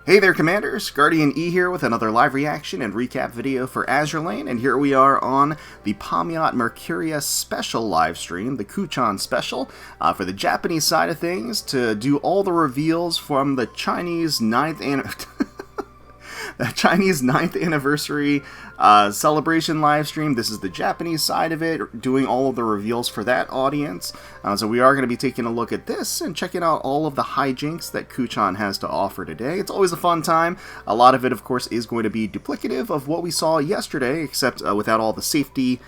Hey there, Commanders! GuardianE here with another live reaction and recap video for Azur Lane, and here we are on the Pamiot Mercuria special live stream, the Kuchan special, for the Japanese side of things, to do all the reveals from the Chinese 9th anniversary celebration live stream. This is the Japanese side of it, doing all of the reveals for that audience. So we are going to be taking a look at this and checking out all of the hijinks that Kuchan has to offer today. It's always a fun time. A lot of it, of course, is going to be duplicative of what we saw yesterday, except without all the safety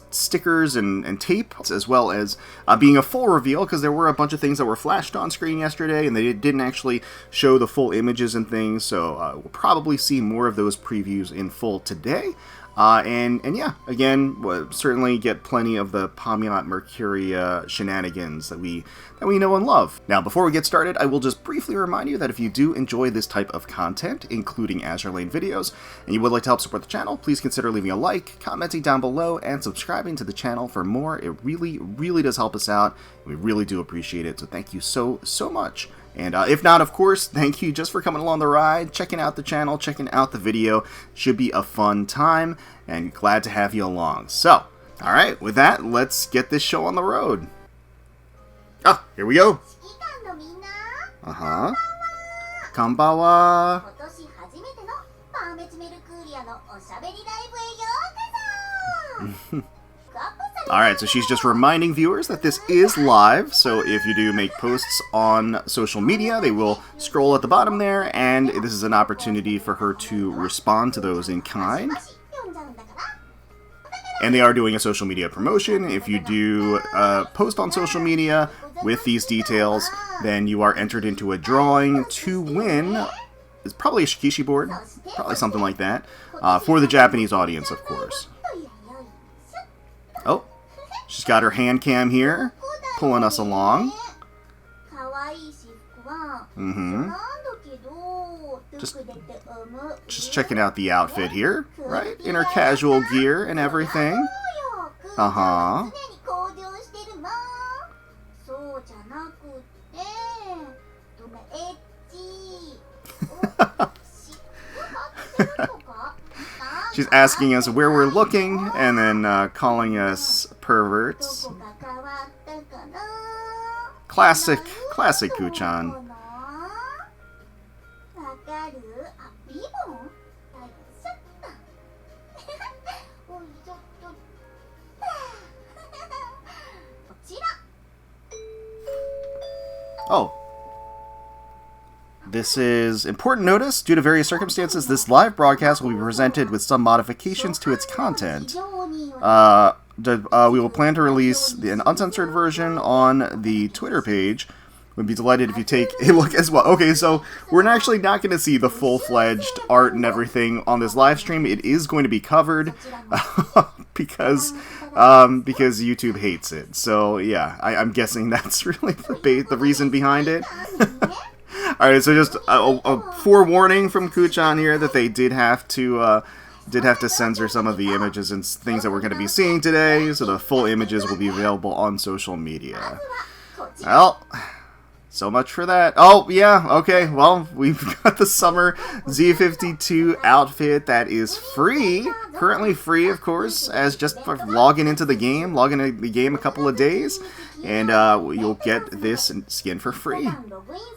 stickers and tape, as well as being a full reveal, because there were a bunch of things that were flashed on screen yesterday and they didn't actually show the full images and things, so we'll probably see more of those previews in full today. And yeah, again, we'll certainly get plenty of the Pamiot Mercuria shenanigans that we know and love. Now, before we get started, I will just briefly remind you that if you do enjoy this type of content, including Azur Lane videos, and you would like to help support the channel, please consider leaving a like, commenting down below, and subscribing to the channel for more. It really, really does help us out. We really do appreciate it, so thank you so much. And if not, of course, thank you just for coming along the ride, checking out the channel, checking out the video. Should be a fun time, and glad to have you along. So, alright, with that, let's get this show on the road. Ah, here we go. Uh-huh. Konbanwa. Alright, so she's just reminding viewers that this is live, so if you do make posts on social media, they will scroll at the bottom there, and this is an opportunity for her to respond to those in kind. And they are doing a social media promotion. If you do post on social media with these details, then you are entered into a drawing to win. It's probably a Shikishi board, probably something like that, for the Japanese audience, of course. Oh, she's got her hand cam here, pulling us along. Just checking out the outfit here, right? In her casual gear and everything. Uh-huh. She's asking us where we're looking, and then calling us perverts. Classic Kuchan. Oh. This is important notice. Due to various circumstances, this live broadcast will be presented with some modifications to its content. We will plan to release an uncensored version on the Twitter page. We'd be delighted if you take a look as well. Okay, so we're actually not going to see the full-fledged art and everything on this live stream. It is going to be covered because YouTube hates it. So yeah, I'm guessing that's really the reason behind it. Alright, so just a forewarning from Kuchan here that they did have to censor some of the images and things that we're going to be seeing today, so the full images will be available on social media. Well, so much for that. Oh, yeah, okay, well, we've got the summer Z52 outfit that is free, currently free, of course, as just for logging into the game a couple of days, and you'll get this skin for free,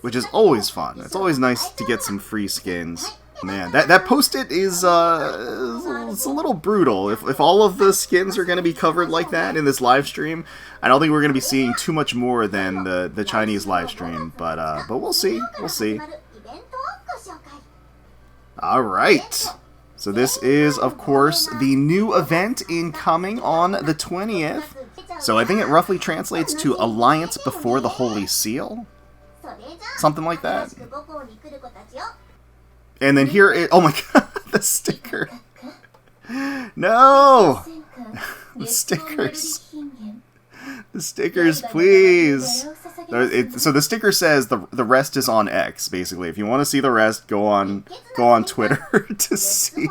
which is always fun. It's always nice to get some free skins. Man, that post-it is it's a little brutal. If all of the skins are going to be covered like that in this live stream, I don't think we're going to be seeing too much more than the Chinese live stream. But we'll see. We'll see. All right. So this is, of course, the new event incoming on the 20th. So I think it roughly translates to Alliance Before the Holy Seal. Something like that. And then here it, oh my god, the sticker. No! The stickers. The stickers, please. So the sticker says the rest is on X, basically. If you want to see the rest, go on Twitter to see.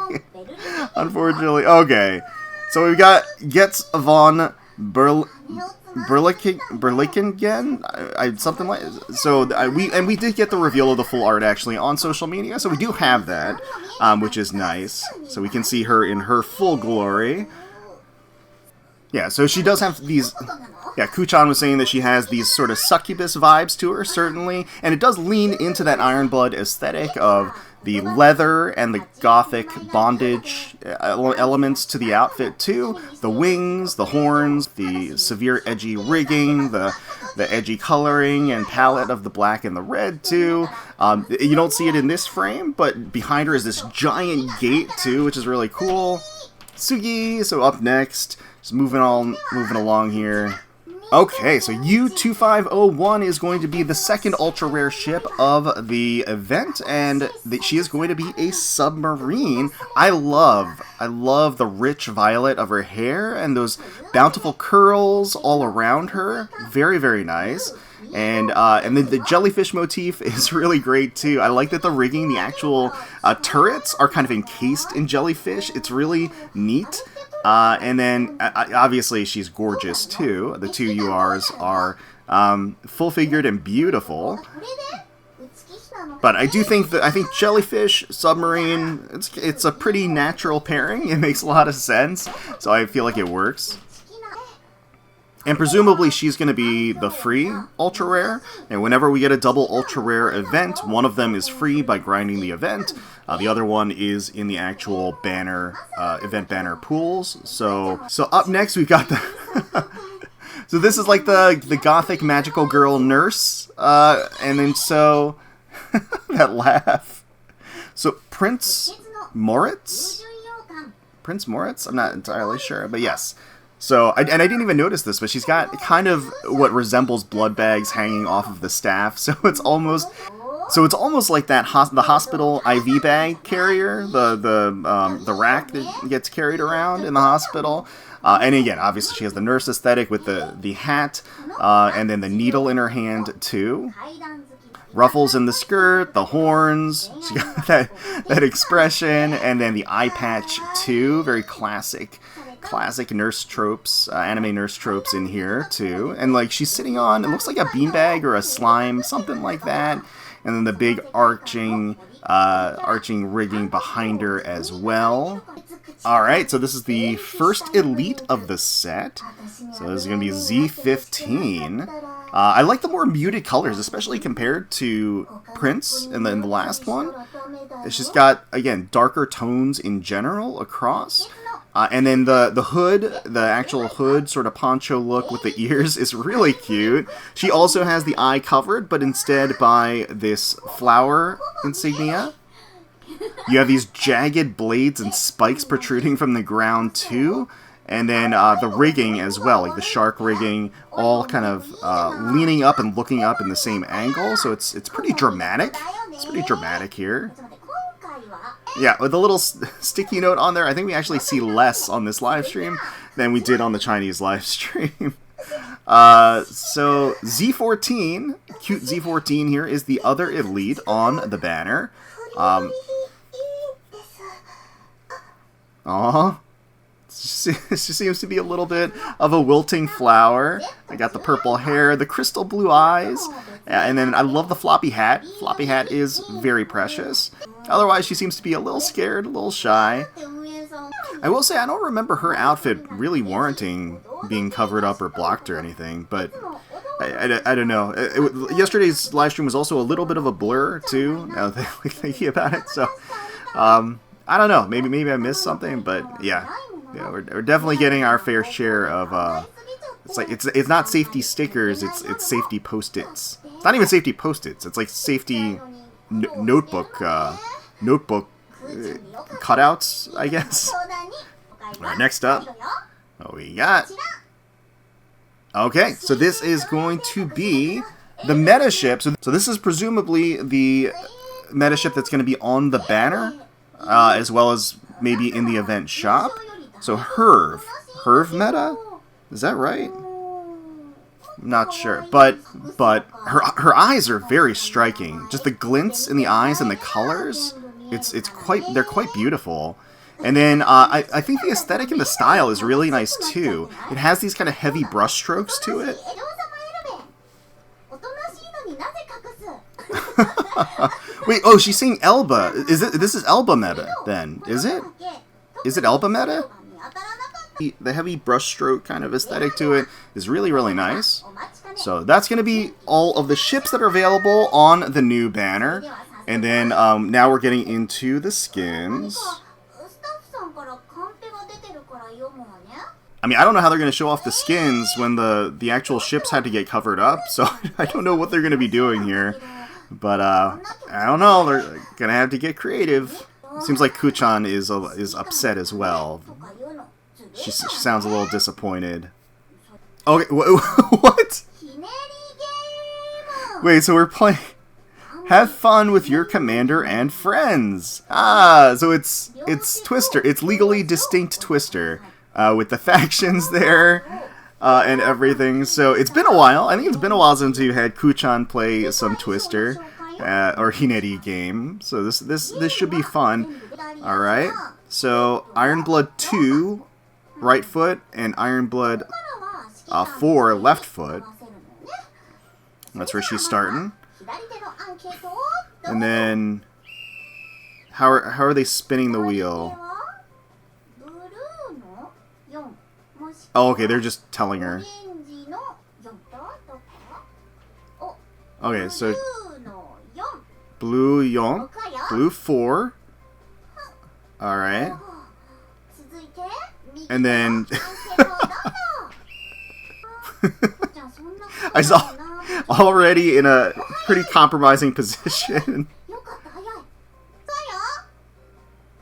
Unfortunately. Okay. So we've got Götz von Berlichingen, something like so. We did get the reveal of the full art actually on social media, so we do have that, which is nice. So we can see her in her full glory. Yeah, so she does have these. Yeah, Kuchan was saying that she has these sort of succubus vibes to her, certainly, and it does lean into that Iron Blood aesthetic of the leather and the gothic bondage elements to the outfit too. The wings, the horns, the severe edgy rigging, the edgy coloring and palette of the black and the red too. You don't see it in this frame, but behind her is this giant gate too, which is really cool. Sugi, so up next, just moving along here. Okay, so U-2501 is going to be the second ultra-rare ship of the event, and she is going to be a submarine. I love the rich violet of her hair and those bountiful curls all around her. Very, very nice. And then the jellyfish motif is really great too. I like that the rigging, the actual turrets are kind of encased in jellyfish. It's really neat. And then, obviously, she's gorgeous, too. The two URs are full-figured and beautiful. But I think jellyfish, submarine, it's a pretty natural pairing. It makes a lot of sense, so I feel like it works. And presumably she's going to be the free ultra rare, and whenever we get a double ultra rare event, one of them is free by grinding the event, the other one is in the actual banner, event banner pools. So up next we've got the... So this is like the gothic magical girl nurse, and then so... that laugh. So Prince Moritz? Prince Moritz? I'm not entirely sure, but yes. So, and I didn't even notice this, but she's got kind of what resembles blood bags hanging off of the staff. So it's almost like that the hospital IV bag carrier, the rack that gets carried around in the hospital. And again, obviously she has the nurse aesthetic with the hat, and then the needle in her hand too. Ruffles in the skirt, the horns, she got that expression, and then the eye patch too. Very classic nurse tropes, anime nurse tropes in here too. And like she's sitting on, it looks like a beanbag or a slime, something like that. And then the big arching rigging behind her as well. Alright, so this is the first elite of the set. So this is going to be Z15. I like the more muted colors, especially compared to Prince in the last one. It's just got, again, darker tones in general across. And then the hood, the actual hood sort of poncho look with the ears is really cute. She also has the eye covered, but instead by this flower insignia. You have these jagged blades and spikes protruding from the ground too. And then the rigging as well, like the shark rigging, all kind of leaning up and looking up in the same angle. So it's pretty dramatic. It's pretty dramatic here. Yeah, with a little sticky note on there, I think we actually see less on this live stream than we did on the Chinese live stream. So Z14, cute Z14 here, is the other elite on the banner. She seems to be a little bit of a wilting flower. I got the purple hair, the crystal blue eyes, and then I love the floppy hat. Floppy hat is very precious. Otherwise, she seems to be a little scared, a little shy. I will say, I don't remember her outfit really warranting being covered up or blocked or anything, but I don't know. Yesterday's live stream was also a little bit of a blur, too, now that I'm thinking about it, so I don't know. Maybe I missed something, but yeah, we're definitely getting our fair share of. It's not safety stickers. It's safety post-its. It's not even safety post-its. It's like safety notebook cutouts, I guess. All right, next up, what we got? Okay, so this is going to be the meta ship. So this is presumably the meta ship that's going to be on the banner. As well as maybe in the event shop. So Herv meta? Is that right? I'm not sure. But her eyes are very striking. Just the glints in the eyes and the colors. They're quite beautiful. And then I think the aesthetic and the style is really nice too. It has these kind of heavy brush strokes to it. Wait, oh, she's saying Elba. This is Elba meta then? Is it? Is it Elba meta? The heavy brushstroke kind of aesthetic to it is really, really nice. So that's going to be all of the ships that are available on the new banner. And then now we're getting into the skins. I mean, I don't know how they're going to show off the skins when the actual ships had to get covered up. So I don't know what they're going to be doing here. But I don't know. They're going to have to get creative. Seems like Kuchan is upset as well. She sounds a little disappointed. Okay, what? Wait, so we're playing... Have fun with your commander and friends. Ah, so it's Twister. It's legally distinct Twister. With the factions there and everything. So it's been a while. I think it's been a while since you had Kuchan play some Twister or Hineri game. So this should be fun. Alright. So Iron Blood 2 right foot and Iron Blood 4 left foot. That's where she's starting. And then how are they spinning the wheel? Oh, okay, they're just telling her. Okay, so blue yon, blue 4. Alright. And then I saw already in a pretty compromising position.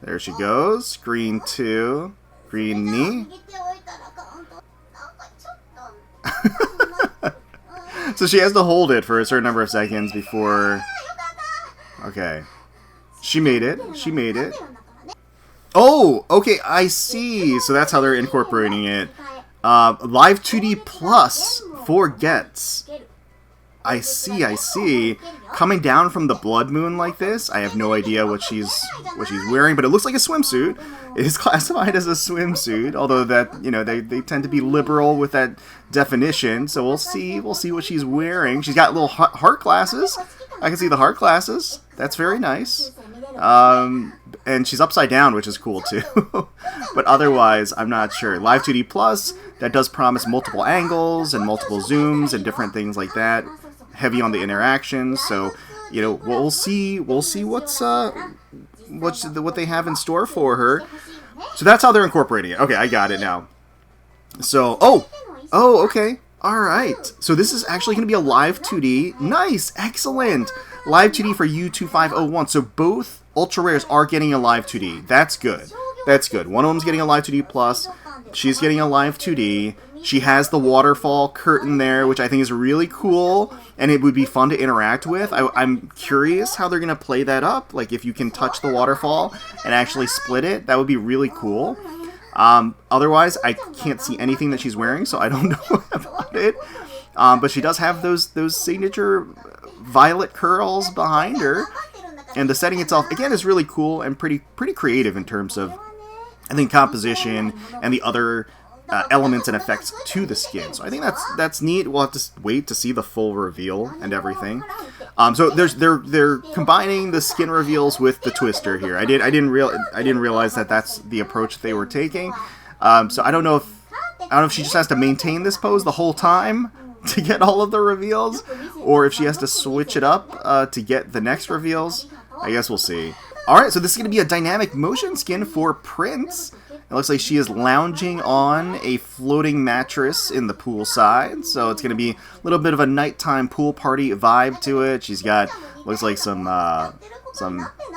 There she goes. Green 2. Green knee. So she has to hold it for a certain number of seconds before... Okay. She made it. She made it. Oh! Okay, I see. So that's how they're incorporating it. Live 2D Plus for Götz. I see, I see. Coming down from the blood moon like this, I have no idea what she's wearing, but it looks like a swimsuit. It is classified as a swimsuit, although that, you know, they tend to be liberal with that definition. So we'll see what she's wearing. She's got little heart glasses. I can see the heart glasses. That's very nice. And she's upside down, which is cool too. But otherwise, I'm not sure. Live 2D Plus, that does promise multiple angles and multiple zooms and different things like that. Heavy on the interactions, so you know we'll see what they have in store for her. So that's how they're incorporating it. Okay, I got it now. So okay, all right. So this is actually going to be a live 2D. Nice, excellent. Live 2D for U2501. So both ultra rares are getting a live 2D. That's good. That's good. One of them's getting a live 2D plus. She's getting a live 2D. She has the waterfall curtain there, which I think is really cool, and it would be fun to interact with. I'm curious how they're going to play that up. Like, if you can touch the waterfall and actually split it, that would be really cool. Otherwise, I can't see anything that she's wearing, so I don't know about it. But she does have those signature violet curls behind her, and the setting itself, again, is really cool and pretty creative in terms of, I think, composition and the other elements and effects to the skin. So I think that's neat. We'll have to wait to see the full reveal and everything. So they're combining the skin reveals with the Twister here. I didn't realize that that's the approach they were taking. So I don't know if she just has to maintain this pose the whole time to get all of the reveals, or if she has to switch it up to get the next reveals. I guess we'll see. Alright, so this is going to be a dynamic motion skin for Prince. It looks like she is lounging on a floating mattress in the poolside, so it's going to be a little bit of a nighttime pool party vibe to it. She's got, looks like some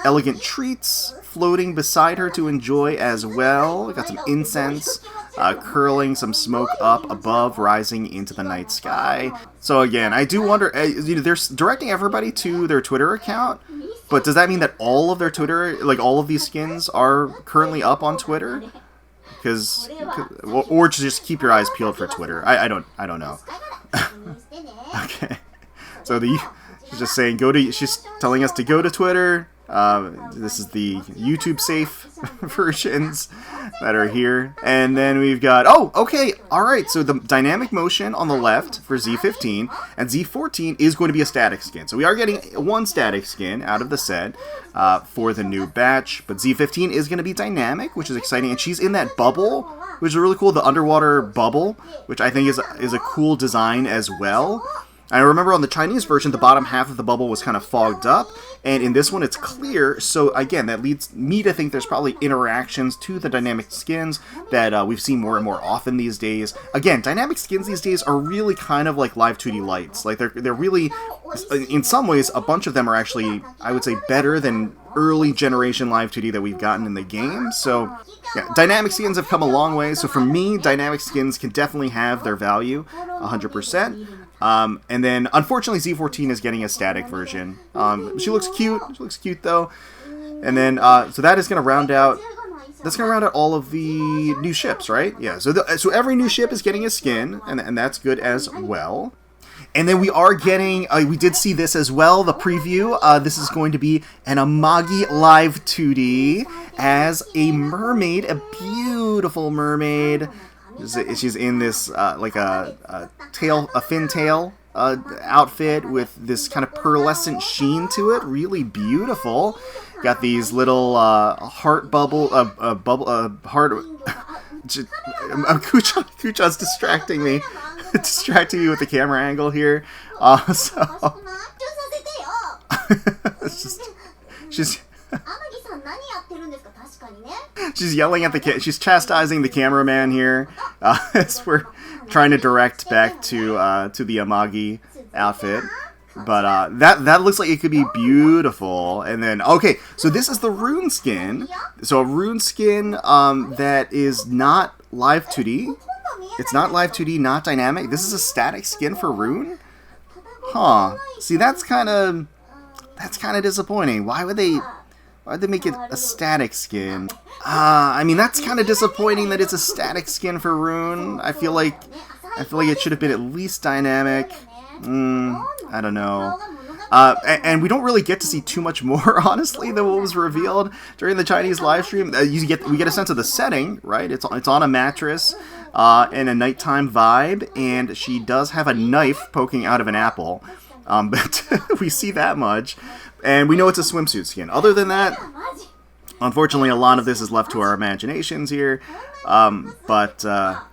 elegant treats floating beside her to enjoy as well. Got some incense curling, some smoke up above, rising into the night sky. So again, I do wonder, they're directing everybody to their Twitter account, but does that mean that all of their Twitter, like all of these skins, are currently up on Twitter? Or just keep your eyes peeled for Twitter. I don't know. Okay. So she's just saying she's telling us to go to Twitter. This is the YouTube safe versions that are here. And then we've got, oh, okay, alright, so the dynamic motion on the left for Z15, and Z14 is going to be a static skin. So we are getting one static skin out of the set for the new batch, but Z15 is going to be dynamic, which is exciting, and she's in that bubble, which is really cool, the underwater bubble, which I think is a cool design as well. I remember on the Chinese version, the bottom half of the bubble was kind of fogged up, and in this one it's clear, so again, that leads me to think there's probably interactions to the dynamic skins that we've seen more and more often these days. Again, dynamic skins these days are really kind of like live 2D lights. Like, they're really, in some ways, a bunch of them are actually, I would say, better than early generation live 2D that we've gotten in the game, so yeah, dynamic skins have come a long way, so for me, dynamic skins can definitely have their value, 100%. And then, unfortunately, Z14 is getting a static version. She looks cute though. And then, so that is going to round out, all of the new ships, right? Yeah, so every new ship is getting a skin, and that's good as well. And then we are getting, we did see this as well, the preview. This is going to be an Amagi Live 2D as a mermaid, a beautiful mermaid. She's in this, like a fin tail outfit with this kind of pearlescent sheen to it. Really beautiful. Got these little heart heart... Kuchan's distracting me. Distracting me with the camera angle here. So... She's yelling at she's chastising the cameraman here as we're trying to direct back to the Amagi outfit. But that looks like it could be beautiful. And then, okay, so this is the rune skin. So a rune skin that is not live 2D. It's not live 2D, not dynamic. This is a static skin for rune? Huh. See, that's kind of disappointing. Why would they make it a static skin? I mean, that's kind of disappointing that it's a static skin for rune. I feel like it should have been at least dynamic. I don't know. And we don't really get to see too much more, honestly, than what was revealed during the Chinese live stream. We get a sense of the setting, right? It's on a mattress in a nighttime vibe, and she does have a knife poking out of an apple. But we see that much, and we know it's a swimsuit skin. Other than that, unfortunately, a lot of this is left to our imaginations here. But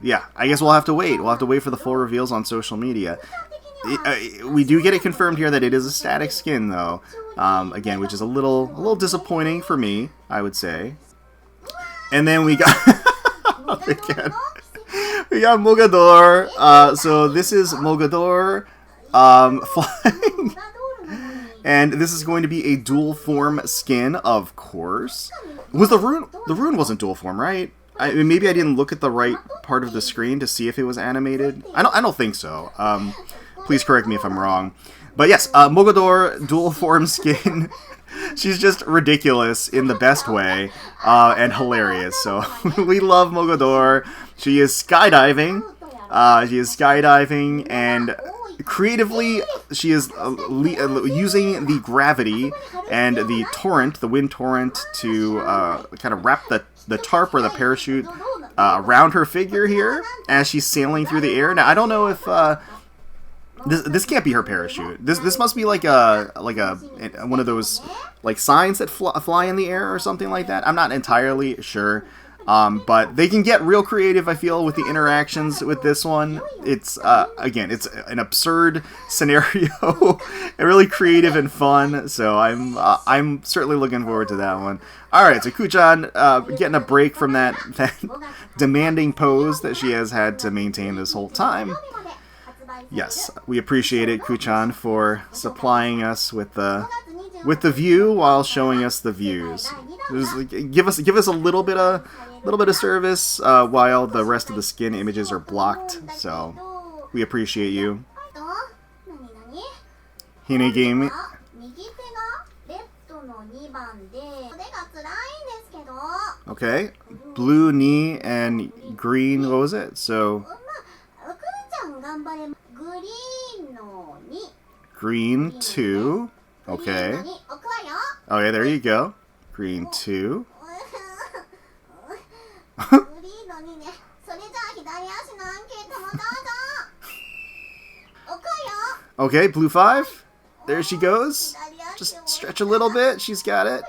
yeah, I guess we'll have to wait. We'll have to wait for the full reveals on social media. We do get it confirmed here that it is a static skin, though. Again, which is a little disappointing for me, I would say. And then we got again, we got Mogador. So this is Mogador flying, and this is going to be a dual form skin, of course. Was the rune? The rune wasn't dual form, right? Maybe I didn't look at the right part of the screen to see if it was animated. I don't think so. Please correct me if I'm wrong. But yes, Mogador dual form skin. She's just ridiculous in the best way, and hilarious. So we love Mogador. She is skydiving. And creatively, she is using the gravity and the torrent, the wind torrent, to kind of wrap the tarp or the parachute around her figure here as she's sailing through the air. Now, I don't know if this can't be her parachute. This must be like one of those like signs that fly in the air or something like that. I'm not entirely sure. But they can get real creative, I feel, with the interactions with this one. It's, again, it's an absurd scenario, and really creative and fun, so I'm certainly looking forward to that one. Alright, so Kuchan, getting a break from that demanding pose that she has had to maintain this whole time. Yes, we appreciate it, Kuchan, for supplying us with the view while showing us the views. Give us a little bit of service while the rest of the skin images are blocked. So we appreciate you. Hinegame. Okay, blue knee and green. What was it? So green 2. Okay. Oh yeah, there you go. Green 2. Okay, blue 5. There she goes. Just stretch a little bit. She's got it.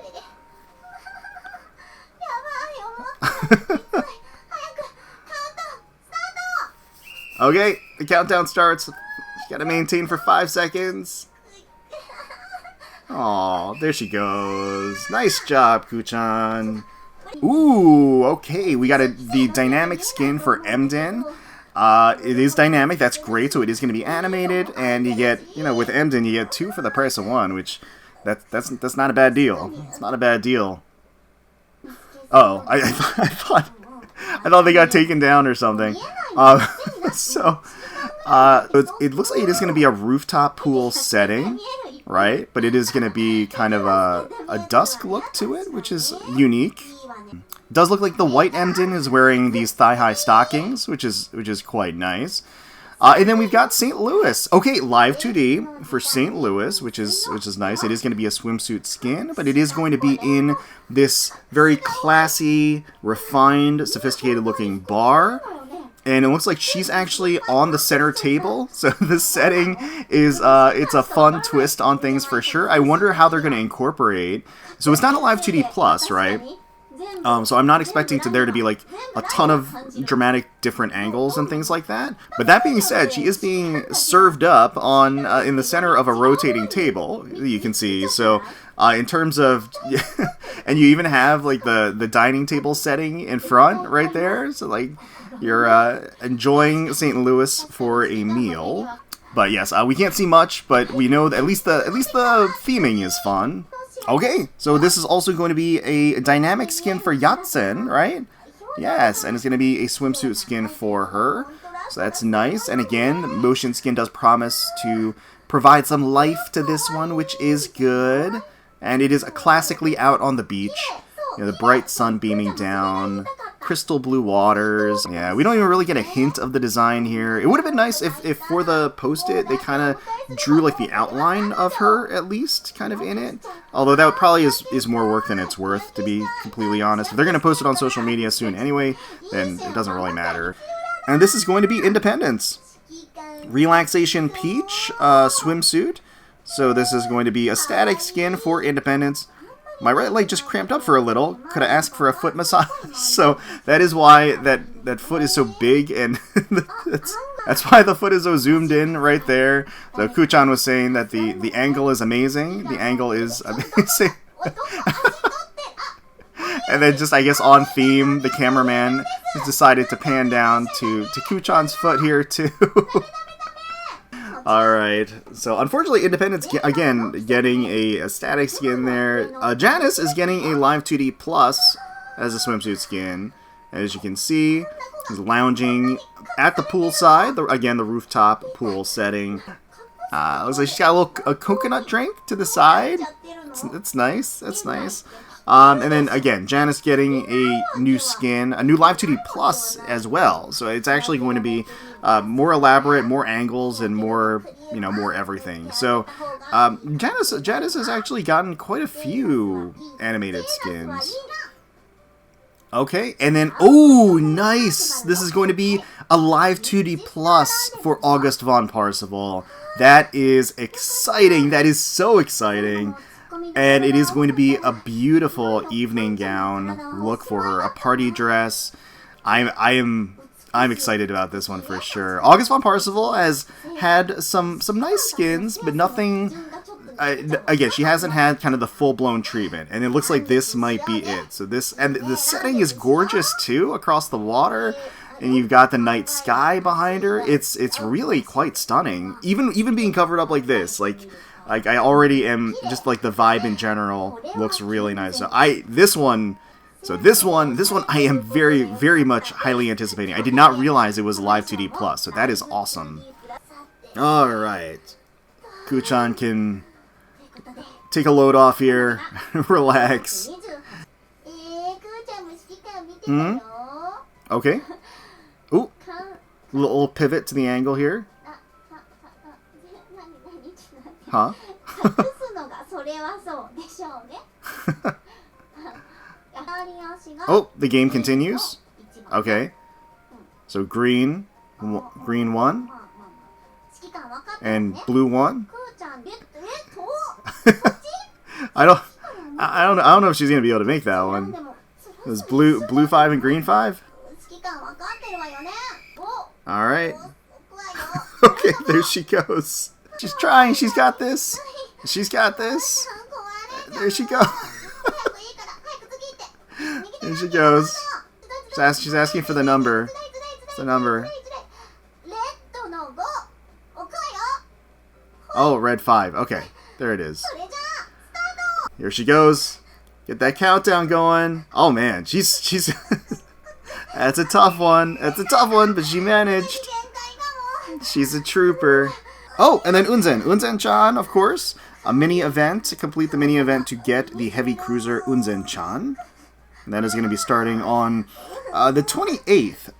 Okay, the countdown starts. You gotta maintain for 5 seconds. Aw, there she goes. Nice job, Kuchan. Ooh, okay, we got the dynamic skin for Emden. It is dynamic, that's great, so it is going to be animated, and you get, with Emden, you get 2 for the price of 1, which, that's not a bad deal. It's not a bad deal. Oh, I thought they got taken down or something. It looks like it is going to be a rooftop pool setting, right? But it is going to be kind of a dusk look to it, which is unique. It does look like the white Emden is wearing these thigh-high stockings, which is quite nice. And then we've got St. Louis. Okay, live 2D for St. Louis, which is nice. It is going to be a swimsuit skin, but it is going to be in this very classy, refined, sophisticated-looking bar. And it looks like she's actually on the center table, so the setting is, it's a fun twist on things for sure. I wonder how they're going to incorporate. So it's not a live 2D plus, right? So I'm not expecting there to be like a ton of dramatic different angles and things like that. But that being said, she is being served up on in the center of a rotating table, you can see. So in terms of, and you even have like the dining table setting in front right there. So like you're enjoying St. Louis for a meal. But yes, we can't see much, but we know that at least the theming is fun. Okay, so this is also going to be a dynamic skin for Yatsen, right? Yes, and it's going to be a swimsuit skin for her. So that's nice. And again, the motion skin does promise to provide some life to this one, which is good. And it is classically out on the beach. The bright sun beaming down, crystal blue waters. Yeah, we don't even really get a hint of the design here. It would have been nice if for the post-it, they kind of drew like the outline of her, at least, kind of in it. Although that probably is more work than it's worth, to be completely honest. If they're going to post it on social media soon anyway, then it doesn't really matter. And this is going to be Independence. Relaxation Peach swimsuit. So this is going to be a static skin for Independence. My right leg just cramped up for a little. Could I ask for a foot massage? So that is why that foot is so big, and that's why the foot is so zoomed in right there. So Kuchan was saying that the angle is amazing. The angle is amazing. And then just, I guess, on theme, the cameraman has decided to pan down to Kuchan's foot here too. Alright, so unfortunately Independence, again, getting a static skin there. Janice is getting a Live 2D Plus as a swimsuit skin. As you can see, he's lounging at the poolside, again, the rooftop pool setting. Looks like she's got a coconut drink to the side. That's nice, that's nice. And then, again, Janice getting a new skin, a new Live 2D Plus as well. So it's actually going to be more elaborate, more angles, and more, more everything. So Janice has actually gotten quite a few animated skins. Okay, and then, oh, nice! This is going to be a Live 2D Plus for August von Parzival. That is exciting. That is so exciting. And it is going to be a beautiful evening gown look for her, a party dress. I'm excited about this one for sure. August von Parzival has had some nice skins, but nothing. Again, she hasn't had kind of the full-blown treatment, and it looks like this might be it. So this, and the setting is gorgeous too, across the water, and you've got the night sky behind her. It's really quite stunning. Even being covered up like this, like I already am, just like the vibe in general looks really nice. So this one I am very, very much highly anticipating. I did not realize it was Live 2D Plus, so that is awesome. Alright. Kuchan can take a load off here, relax. Okay. Ooh, little pivot to the angle here. Huh? Oh, the game continues. Okay. So green 1 and blue 1. I don't know if she's gonna be able to make that one. It was blue 5 and green 5. All right. Okay, there she goes. She's trying. She's got this. She's got this. There she goes. There she goes. She's asking for the number. The number. Oh, red 5. Okay, there it is. Here she goes. Get that countdown going. Oh man, she's. That's a tough one. That's a tough one, but she managed. She's a trooper. Oh, and then Unzen-chan, of course. A mini event to complete the mini event to get the heavy cruiser Unzen-chan. And that is going to be starting on the 28th.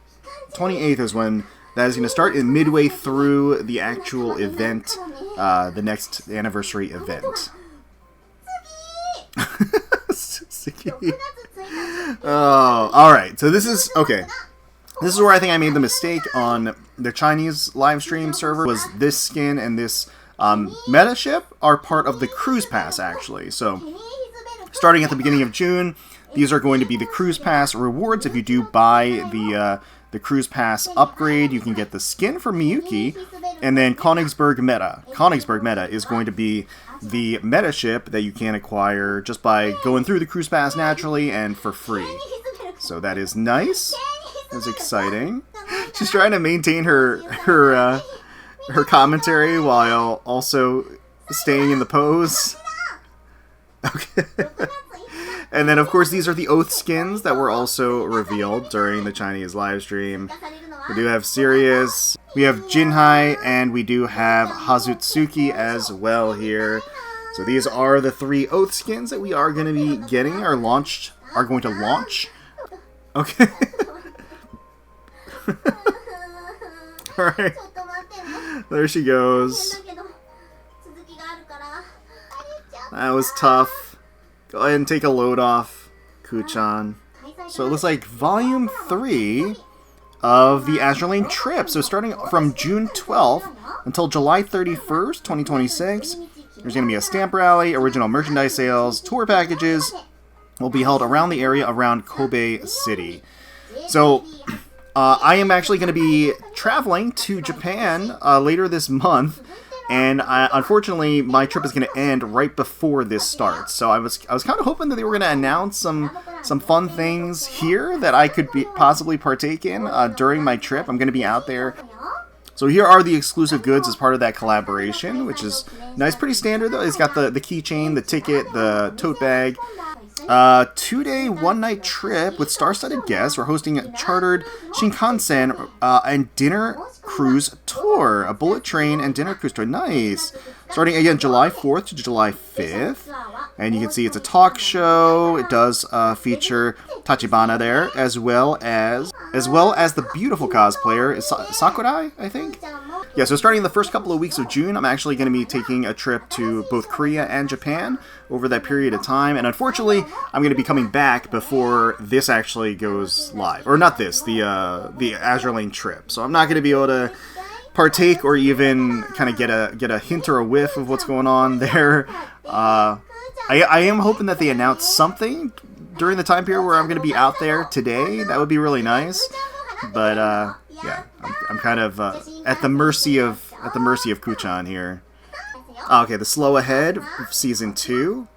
28th is when that is going to start, in midway through the actual event, the next anniversary event. Oh, alright. So this is, okay. This is where I think I made the mistake on the Chinese live stream server. Was this skin and this meta ship are part of the Cruise Pass, actually. So, starting at the beginning of June, these are going to be the Cruise Pass rewards. If you do buy the Cruise Pass upgrade, you can get the skin for Miyuki, and then Königsberg Meta. Königsberg Meta is going to be the meta ship that you can acquire just by going through the Cruise Pass naturally and for free. So that is nice. That's exciting. She's trying to maintain her commentary while also staying in the pose. Okay. And then, of course, these are the Oath skins that were also revealed during the Chinese live stream. We do have Sirius, we have Jinhai, and we do have Hazutsuki as well here. So these are the 3 Oath skins that we are going to be getting, are going to launch. Okay. Alright. There she goes. That was tough. Go ahead and take a load off, Kuchan. So it looks like Volume 3 of the Azur Lane trip. So starting from June 12th until July 31st, 2026, there's going to be a stamp rally, original merchandise sales, tour packages will be held around the area around Kobe City. So I am actually going to be traveling to Japan later this month, and unfortunately my trip is going to end right before this starts. So I was kind of hoping that they were going to announce some fun things here that I could possibly partake in during my trip. I'm going to be out there. So here are the exclusive goods as part of that collaboration, which is nice, pretty standard though. It's got the keychain, the ticket, the tote bag. 2-day, 1-night trip with star-studded guests. We're hosting a chartered Shinkansen and dinner cruise tour. A bullet train and dinner cruise tour. Nice. Starting again July 4th to July 5th. And you can see it's a talk show. It does feature Tachibana there, as well as the beautiful cosplayer Sakurai, I think. Yeah, so starting the first couple of weeks of June, I'm actually going to be taking a trip to both Korea and Japan over that period of time. And unfortunately, I'm going to be coming back before this actually goes live. Or not this, the Azur Lane trip. So I'm not going to be able to partake or even kind of get a hint or a whiff of what's going on there. I am hoping that they announce something during the time period where I'm going to be out there today. That would be really nice. But yeah, I'm kind of at the mercy of Kuchan here. Okay, the slow ahead of Season 2,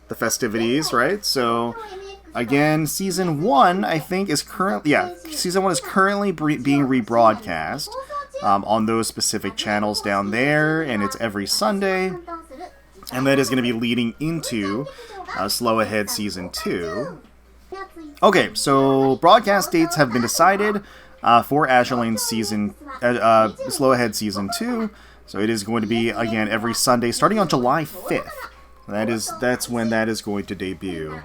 the festivities, right? So again, Season 1 I think is Season 1 is currently being rebroadcast on those specific channels down there, and it's every Sunday. And that is going to be leading into Slow Ahead Season 2. Okay, so broadcast dates have been decided for Azur Lane Slow Ahead Season 2. So it is going to be, again, every Sunday, starting on July 5th. That's when that is going to debut.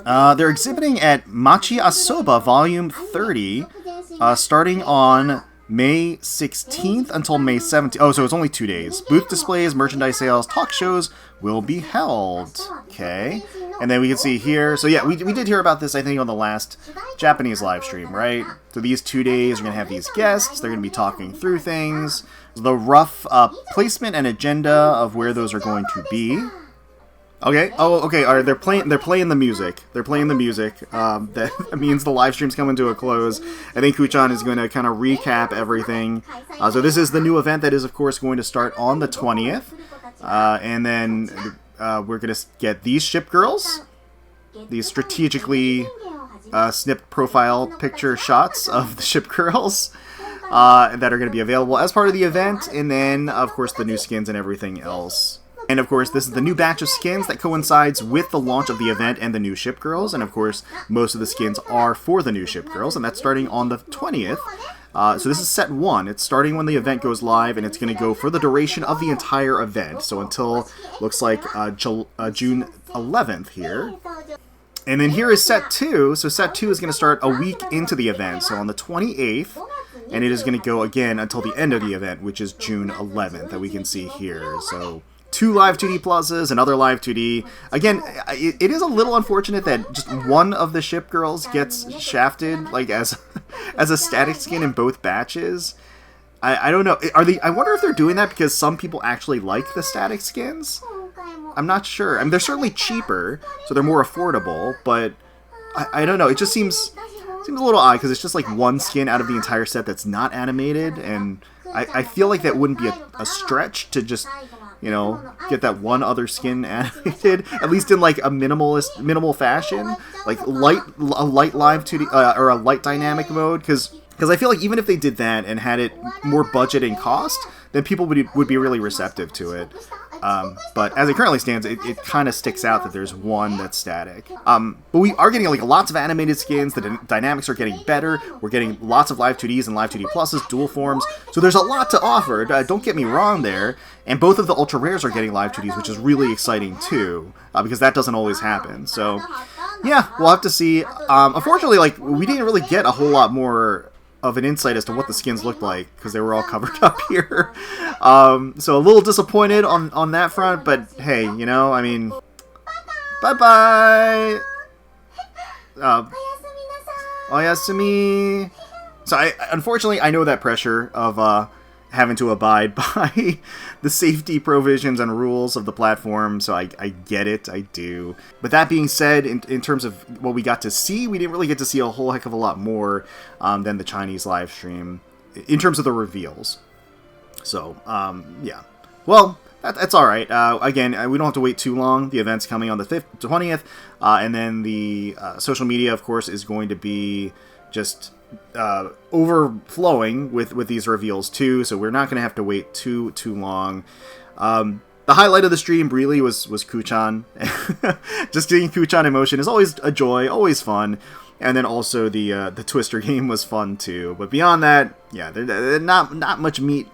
They're exhibiting at Machi Asoba Volume 30, starting on May 16th until May 17th. Oh, so it's only 2 days. Booth displays, merchandise sales, talk shows will be held. Okay. And then we can see here. So yeah, we did hear about this, I think, on the last Japanese live stream, right? So these 2 days, you're going to have these guests. They're going to be talking through things. The rough placement and agenda of where those are going to be. Okay. Oh, okay. All right. They're playing the music. They're playing the music. That means the live stream's coming to a close. I think Kuchan is going to kind of recap everything. So this is the new event that is, of course, going to start on the 20th. And then we're going to get these ship girls. These strategically snipped profile picture shots of the ship girls that are going to be available as part of the event. And then, of course, the new skins and everything else. And of course, this is the new batch of skins that coincides with the launch of the event and the new ship girls. And of course, most of the skins are for the new ship girls, and that's starting on the 20th. So this is set 1. It's starting when the event goes live, and it's going to go for the duration of the entire event. So until, looks like, June 11th here. And then here is set 2. So set 2 is going to start a week into the event, so on the 28th. And it is going to go again until the end of the event, which is June 11th, that we can see here. So 2 live 2D pluses, another live 2D. Again, it is a little unfortunate that just one of the ship girls gets shafted, like as a static skin in both batches. I don't know. I wonder if they're doing that because some people actually like the static skins. I'm not sure. I mean, they're certainly cheaper, so they're more affordable. But I don't know. It just seems a little odd because it's just like one skin out of the entire set that's not animated, and I feel like that wouldn't be a stretch to just, you know, get that one other skin animated, at least in like a minimal fashion, like a light live 2D or a light dynamic mode, because I feel like even if they did that and had it more budget and cost, then people would be really receptive to it. But as it currently stands, it kind of sticks out that there's one that's static. But we are getting like lots of animated skins. The dynamics are getting better. We're getting lots of live 2Ds and live 2D pluses, dual forms. So there's a lot to offer. Don't get me wrong there. And both of the ultra rares are getting live 2Ds, which is really exciting too, because that doesn't always happen. So yeah, we'll have to see. Unfortunately, like, we didn't really get a whole lot more of an insight as to what the skins looked like because they were all covered up here. So a little disappointed on that front, but hey, you know, I mean, bye-bye! Oyasumi! So unfortunately, I know that pressure of having to abide by the safety provisions and rules of the platform, so I get it, I do. But that being said, in terms of what we got to see, we didn't really get to see a whole heck of a lot more than the Chinese live stream, in terms of the reveals. So, yeah. Well, that's alright. Again, we don't have to wait too long. The event's coming on the 20th, and then the social media, of course, is going to be just overflowing with these reveals too, so we're not going to have to wait too long. The highlight of the stream really was Kuchan. Just getting Kuchan in motion is always a joy, always fun. And then also the Twister game was fun too. But beyond that, yeah, there's not much meat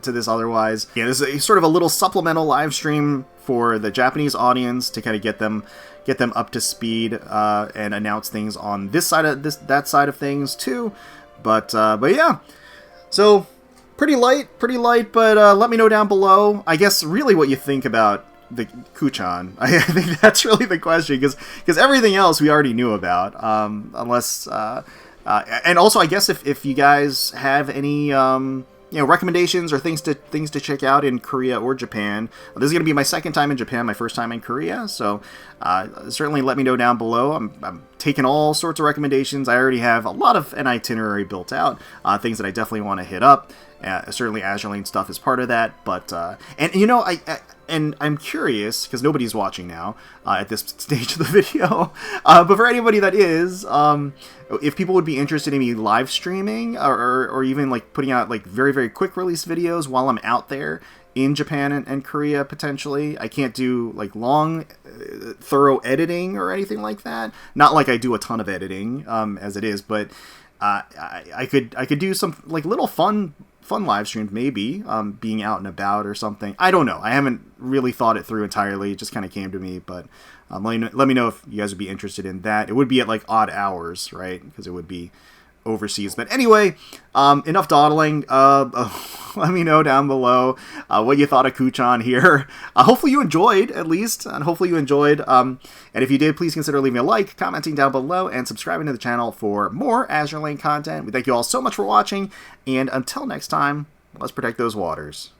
to this otherwise. Yeah, this is sort of a little supplemental live stream for the Japanese audience to kind of get them up to speed and announce things on this side of that side of things too. But yeah, so pretty light. But let me know down below, I guess, really what you think about the Kuchan. I think that's really the question, because everything else we already knew about, unless and also I guess if you guys have any recommendations or things to check out in Korea or Japan. This is going to be my second time in Japan, my first time in Korea, so certainly let me know down below. I'm taking all sorts of recommendations. I already have a lot of an itinerary built out, things that I definitely want to hit up. Certainly Azur Lane stuff is part of that, but and you know, I'm curious, because nobody's watching now at this stage of the video, but for anybody that is, if people would be interested in me live streaming or even like putting out like very, very quick release videos while I'm out there in Japan and Korea potentially. I can't do like long, thorough editing or anything like that. Not like I do a ton of editing as it is, but I could do some like little fun live streams, maybe, being out and about or something. I don't know. I haven't really thought it through entirely. It just kind of came to me, but let me know if you guys would be interested in that. It would be at like odd hours, right? Because it would be overseas. But anyway, enough dawdling. Let me know down below what you thought of Kuchan here. Hopefully you enjoyed, at least, and hopefully you enjoyed. And if you did, please consider leaving a like, commenting down below, and subscribing to the channel for more Azur Lane content. We thank you all so much for watching, and until next time, let's protect those waters.